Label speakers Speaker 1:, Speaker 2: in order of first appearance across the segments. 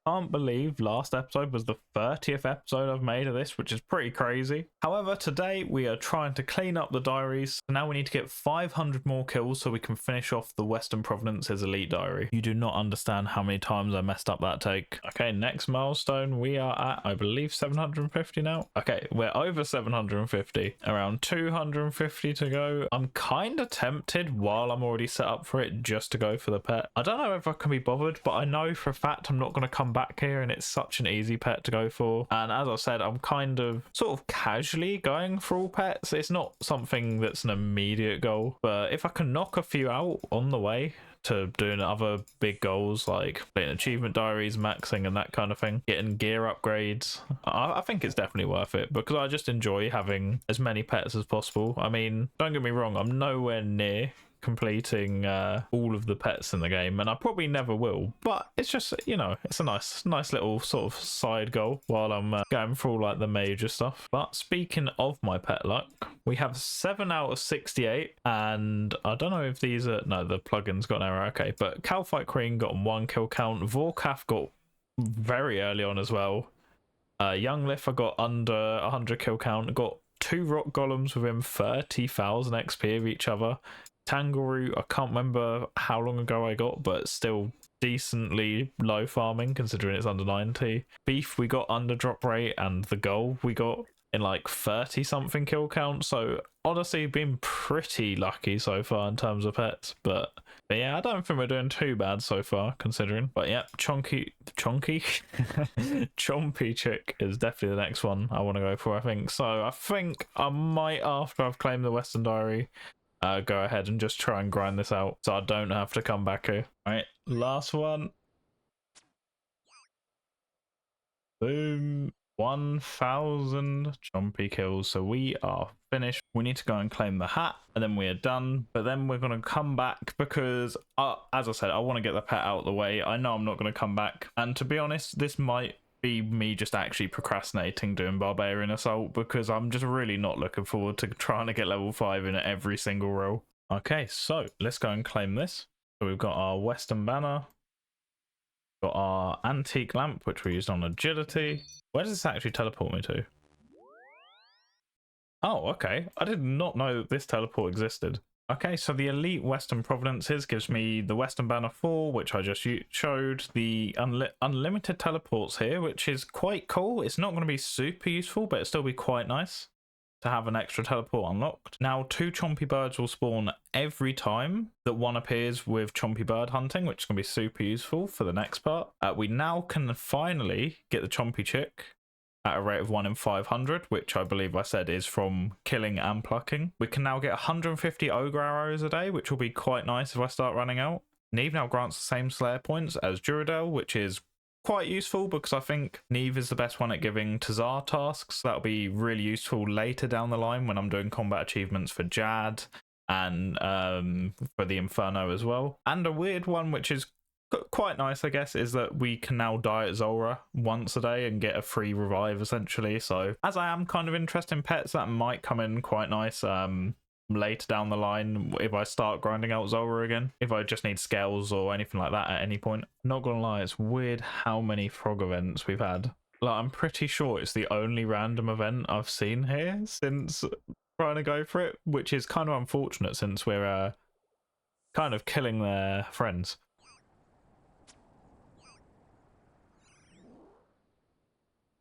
Speaker 1: Can't believe last episode was the 30th episode I've made of this, which is pretty crazy. However, today we are trying to clean up the diaries. Now we need to get 500 more kills so we can finish off the Western Province's elite diary. You do not understand how many times I messed up that take. Okay, next milestone, we are at, I believe, 750 now. Okay, we're over 750, around 250 to go. I'm kind of tempted while I'm already set up for it just to go for the pet. I don't know if I can be bothered, but I know for a fact I'm not going to come back here, and it's such an easy pet to go for. And as I said, I'm kind of sort of casually going for all pets. It's not something that's an immediate goal, but if I can knock a few out on the way to doing other big goals like playing achievement diaries, maxing and that kind of thing, getting gear upgrades, I think it's definitely worth it because I just enjoy having as many pets as possible. I mean, don't get me wrong, I'm nowhere near completing all of the pets in the game, and I probably never will, but it's just, you know, it's a nice little sort of side goal while I'm going through like the major stuff. But speaking of my pet luck, we have 7 out of 68, and I don't know if these are, no, the plugin's got an error. Okay, but Calfight Queen got 1 kill count, Vorkath got very early on as well, Young Liffer got under 100 kill count, got 2 rock golems within 30,000 XP of each other. Tangeroo, I can't remember how long ago I got, but still decently low farming considering it's under 90. Beef, we got under drop rate, and the goal we got in like 30 something kill count. So honestly, been pretty lucky so far in terms of pets, but yeah, I don't think we're doing too bad so far considering. But yeah, Chompy chick is definitely the next one I want to go for, I think. So I think I might, after I've claimed the Western Diary, go ahead and just try and grind this out so I don't have to come back here. All right, last one. Boom. 1,000 Chompy kills, so we are finished. We need to go and claim the hat, and then we are done. But then we're going to come back because, as I said, I want to get the pet out of the way. I know I'm not going to come back, and to be honest, this might be me just actually procrastinating doing Barbarian Assault because I'm just really not looking forward to trying to get level 5 in every single role. Okay, so let's go and claim this. So we've got our Western Banner, got our Antique Lamp, which we used on Agility. Where does this actually teleport me to? Oh, okay. I did not know that this teleport existed. Okay, so the Elite Western Provinces gives me the Western Banner 4, which I just showed, the unlimited teleports here, which is quite cool. It's not going to be super useful, but it'll still be quite nice to have an extra teleport unlocked. Now, 2 Chompy birds will spawn every time that one appears with Chompy bird hunting, which is going to be super useful for the next part. We now can finally get the Chompy chick at a rate of 1 in 500, which I believe I said is from killing and plucking. We can now get 150 ogre arrows a day, which will be quite nice if I start running out. Neve now grants the same Slayer points as Duradel, which is quite useful because I think Neve is the best one at giving Tazar tasks. That'll be really useful later down the line when I'm doing combat achievements for Jad and for the Inferno as well. And a weird one, which is quite nice, I guess, is that we can now die at Zulrah once a day and get a free revive essentially. So as I am kind of interested in pets, that might come in quite nice later down the line if I start grinding out Zulrah again, if I just need scales or anything like that at any point. Not gonna lie, it's weird how many frog events we've had. Like, I'm pretty sure it's the only random event I've seen here since trying to go for it, which is kind of unfortunate since we're kind of killing their friends.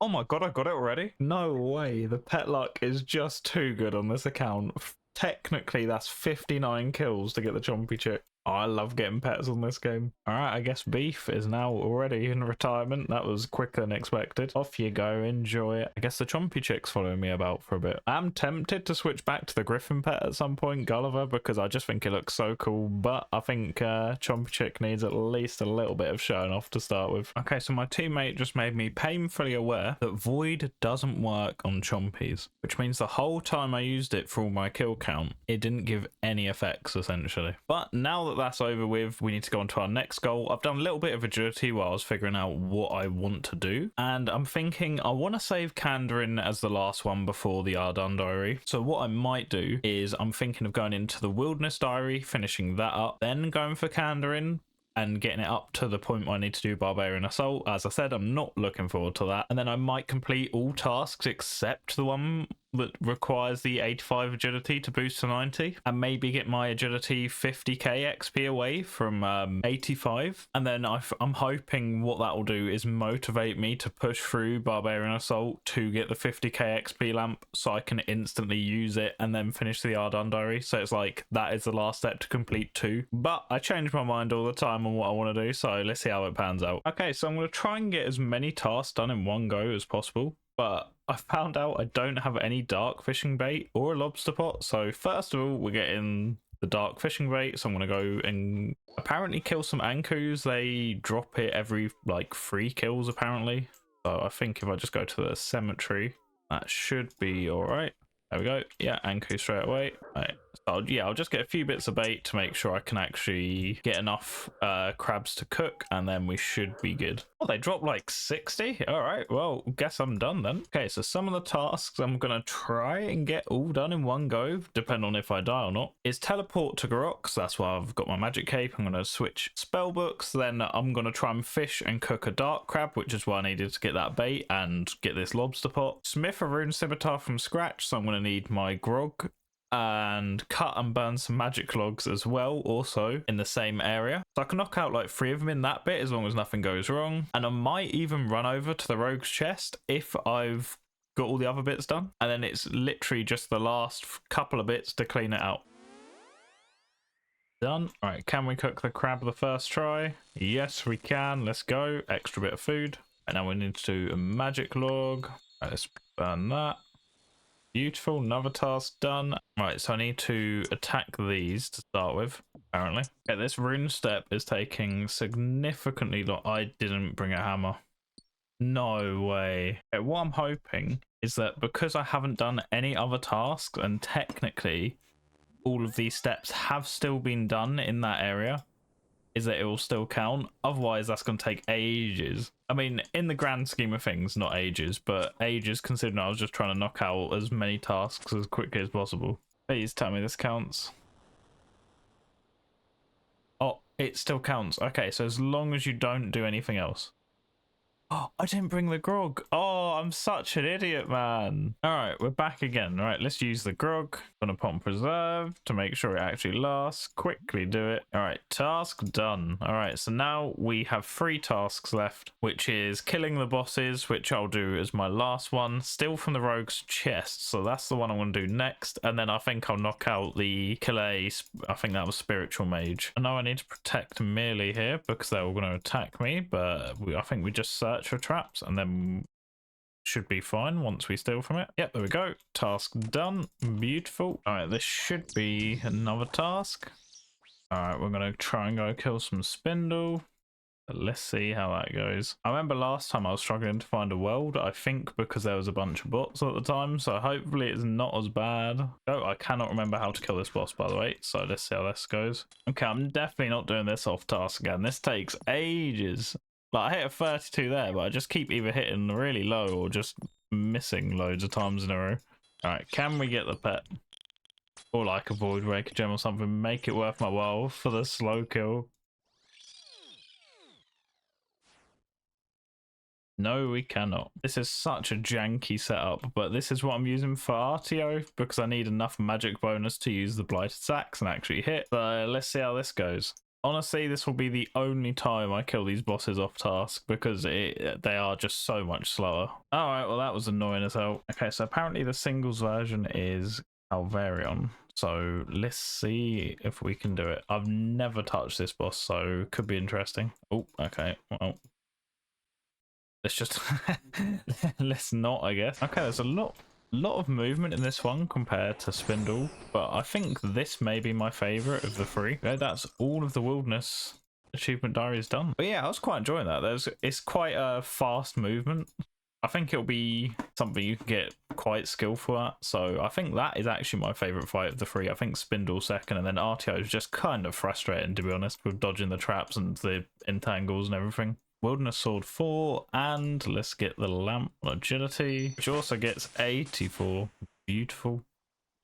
Speaker 1: Oh my god, I got it already? No way, the pet luck is just too good on this account. Technically, that's 59 kills to get the Chompy chick. Oh, I love getting pets on this game. Alright, I guess Beef is now already in retirement. That was quicker than expected. Off you go, enjoy it. I guess the Chompy chick's following me about for a bit. I'm tempted to switch back to the Griffin pet at some point, Gulliver, because I just think it looks so cool, but I think Chompy chick needs at least a little bit of showing off to start with. Okay, so my teammate just made me painfully aware that Void doesn't work on Chompies, which means the whole time I used it for all my kill count, it didn't give any effects, essentially. But now that that's over with, we need to go on to our next goal. I've done a little bit of agility while I was figuring out what I want to do, and I'm thinking I want to save Kandarin as the last one before the Ardan Diary. So what I might do is I'm thinking of going into the Wilderness Diary, finishing that up, then going for Kandarin, and getting it up to the point where I need to do Barbarian Assault. As I said, I'm not looking forward to that. And then I might complete all tasks except the one that requires the 85 agility to boost to 90, and maybe get my agility 50k XP away from 85. And then I'm hoping what that will do is motivate me to push through Barbarian Assault to get the 50k XP lamp, so I can instantly use it and then finish the Ardun diary. So it's like that is the last step to complete 2. But I change my mind all the time on what I want to do, so let's see how it pans out. Okay, so I'm going to try and get as many tasks done in one go as possible, but I found out I don't have any dark fishing bait or a lobster pot. So first of all, we're getting the dark fishing bait, so I'm going to go and apparently kill some ankus. They drop it every like 3 kills apparently, so I think if I just go to the cemetery, that should be all right. There we go. Yeah, anku straight away. Right. So yeah, I'll just get a few bits of bait to make sure I can actually get enough crabs to cook, and then we should be good. Oh, they dropped like 60. All right, well, guess I'm done then. Okay, so some of the tasks I'm gonna try and get all done in one go, depending on if I die or not, is teleport to Garoks. That's why I've got my magic cape. I'm gonna switch spell books. Then I'm gonna try and fish and cook a dark crab, which is why I needed to get that bait and get this lobster pot. Smith a rune scimitar from scratch, so I'm gonna need my grog, and cut and burn some magic logs as well, also in the same area. So I can knock out like 3 of them in that bit as long as nothing goes wrong. And I might even run over to the rogue's chest if I've got all the other bits done. And then it's literally just the last couple of bits to clean it out. Done. All right, can we cook the crab the first try? Yes, we can. Let's go. Extra bit of food. And now we need to do a magic log. Right, let's burn that. Beautiful, another task done. Right, so I need to attack these to start with, apparently. Okay, this rune step is taking significantly long. I didn't bring a hammer. No way. Okay, what I'm hoping is that because I haven't done any other tasks, and technically all of these steps have still been done in that area, is that it will still count. Otherwise, that's going to take ages. I mean, in the grand scheme of things, not ages, but ages considering I was just trying to knock out as many tasks as quickly as possible. Please tell me this counts. Oh, it still counts. Okay, so as long as you don't do anything else. Oh, I didn't bring the grog. Oh, I'm such an idiot, man. All right, we're back again. All right, let's use the grog. Gonna put on preserve to make sure it actually lasts. Quickly do it. All right, task done. All right, so now we have 3 tasks left, which is killing the bosses, which I'll do as my last one. Still from the rogue's chest, so that's the one I'm gonna do next. And then I think I'll knock out the I think that was spiritual mage. I know I need to protect Merely here because they're all gonna attack me, but I think we just search for traps and then should be fine once we steal from it. Yep, there we go. Task done. Beautiful. All right, this should be another task. All right, we're gonna try and go kill some spindle. Let's see how that goes. I remember last time I was struggling to find a weld, I think because there was a bunch of bots at the time, so hopefully it's not as bad. Oh, I cannot remember how to kill this boss, by the way, so let's see how this goes. Okay, I'm definitely not doing this off task again. This takes ages. Like, I hit a 32 there, but I just keep either hitting really low or just missing loads of times in a row. Alright, can we get the pet? Or like a void breaker gem or something. Make it worth my while for the slow kill. No, we cannot. This is such a janky setup, but this is what I'm using for RTO because I need enough magic bonus to use the Blighted Sacks and actually hit. So let's see how this goes. Honestly, this will be the only time I kill these bosses off task because they are just so much slower. All right, well, that was annoying as hell. Okay, so apparently the singles version is Alvarion. So let's see if we can do it. I've never touched this boss, so it could be interesting. Oh, okay. Well, let's just let's not, I guess. Okay, there's a lot of movement in this one compared to Spindle, but I think this may be my favorite of the 3. Okay, that's all of the wilderness achievement diaries done. But yeah, I was quite enjoying that. It's quite a fast movement. I think it'll be something you can get quite skillful at, so I think that is actually my favorite fight of the 3. I think Spindle second, and then RTO is just kind of frustrating, to be honest, with dodging the traps and the entangles and everything. Wilderness Sword 4, and let's get the lamp agility, which also gets 84. Beautiful.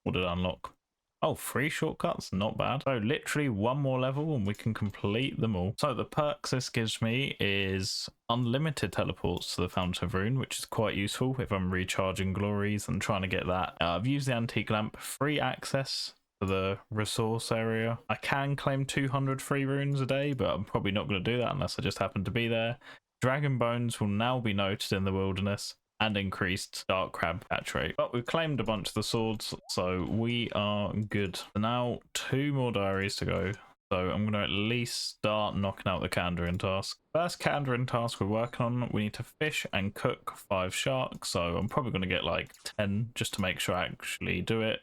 Speaker 1: What did it unlock? Oh, 3 shortcuts, not bad. So literally one more level and we can complete them all. So the perks this gives me is unlimited teleports to the Fountain of Rune, which is quite useful if I'm recharging glories and trying to get that. I've used the antique lamp, free access to the resource area. I can claim 200 free runes a day, but I'm probably not going to do that unless I just happen to be there. Dragon bones will now be noted in the wilderness, and increased dark crab catch rate. But we've claimed a bunch of the swords, so we are good. So now 2 more diaries to go. So I'm going to at least start knocking out the Kandarin task. First Kandarin task we're working on, we need to fish and cook 5 sharks. So I'm probably going to get like 10 just to make sure I actually do it.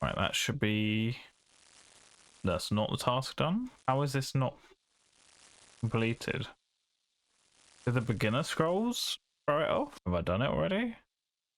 Speaker 1: Right, that should be... That's not the task done. How is this not completed? Did the beginner scrolls throw it off? Have I done it already?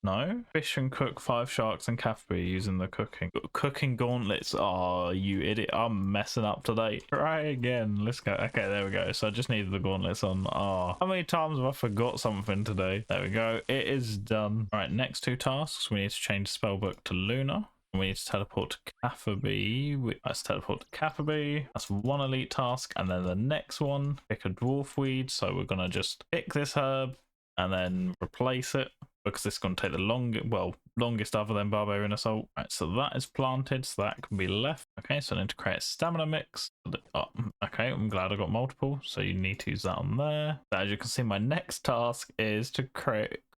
Speaker 1: No. Fish and cook 5 sharks and Cathby using the cooking gauntlets. Oh, you idiot. I'm messing up today. Try again. Let's go. Okay, there we go. So I just needed the gauntlets on. Oh, how many times have I forgot something today? There we go. It is done. All right, next 2 tasks. We need to change spellbook to Luna. We need to teleport to Catherby. Let's teleport to Catherby. That's 1 elite task. And then the next one, pick a dwarf weed. So we're going to just pick this herb and then replace it, because this is going to take the longest other than Barbarian Assault. Right, so that is planted, so that can be left. Okay, so I need to create a stamina mix. Oh, okay, I'm glad I got multiple, so you need to use that on there. So as you can see, my next task is to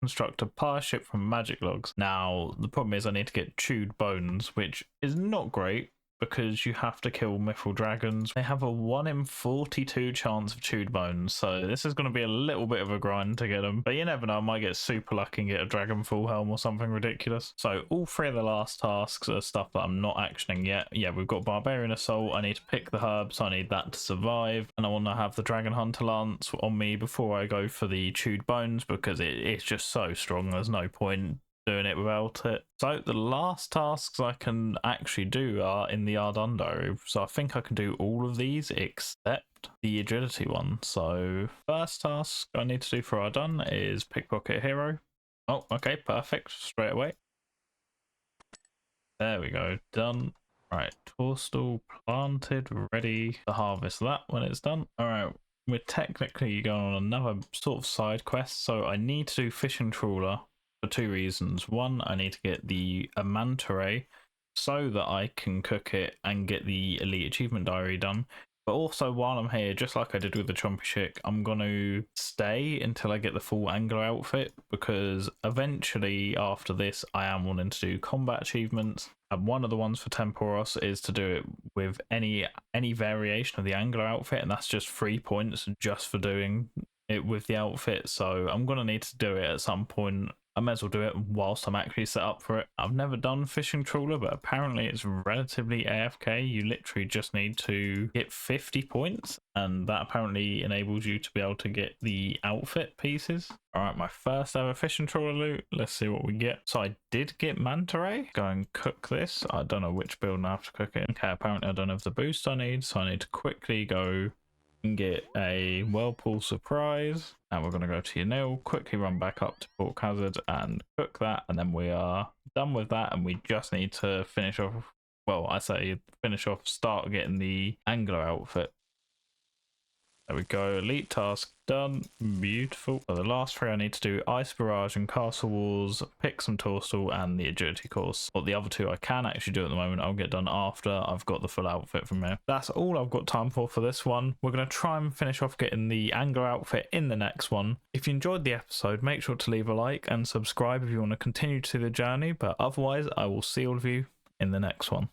Speaker 1: construct a power ship from magic logs. Now, the problem is I need to get chewed bones, which is not great, because you have to kill mithril dragons. They have a 1 in 42 chance of chewed bones, so this is going to be a little bit of a grind to get them. But you never know, I might get super lucky and get a dragon full helm or something ridiculous. So all 3 of the last tasks are stuff that I'm not actioning yet. Yeah, we've got Barbarian Assault. I need to pick the herbs. I need that to survive. And I want to have the Dragon Hunter Lance on me before I go for the chewed bones, because it's just so strong. There's no point doing it without it. So the last tasks I can actually do are in the Ardun diary, so I think I can do all of these except the agility one. So first task I need to do for Ardun is pickpocket hero. Oh, okay, perfect, straight away. There we go, done. Right, Torstal planted, ready to harvest that when it's done. All right, we're technically going on another sort of side quest, so I need to do fishing trawler for 2 reasons. One, I need to get the manta ray so that I can cook it and get the elite achievement diary done. But also, while I'm here, just like I did with the Chompy chick, I'm going to stay until I get the full angler outfit, because eventually after this I am wanting to do combat achievements, and one of the ones for Temporos is to do it with any variation of the angler outfit, and that's just 3 points just for doing it with the outfit. So I'm going to need to do it at some point. I may as well do it whilst I'm actually set up for it. I've never done fishing trawler, but apparently it's relatively AFK. You literally just need to get 50 points, and that apparently enables you to be able to get the outfit pieces. All right, my first ever fishing trawler loot. Let's see what we get. So I did get manta ray. Go and cook this. I don't know which build I have to cook it. Okay, apparently I don't have the boost I need, so I need to quickly go and get a whirlpool surprise, and we're going to go to Yanil, quickly run back up to Port Hazard and cook that, and then we are done with that, and we just need to finish off, well, I say finish off, start getting the angler outfit. There we go, elite task done, beautiful. So the last 3 I need to do Ice Barrage and Castle Walls, pick some Torstal and the agility course. But the other 2 I can actually do at the moment. I'll get done after I've got the full outfit from here. That's all I've got time for this one. We're going to try and finish off getting the angler outfit in the next one. If you enjoyed the episode, make sure to leave a like and subscribe if you want to continue to the journey, but otherwise I will see all of you in the next one.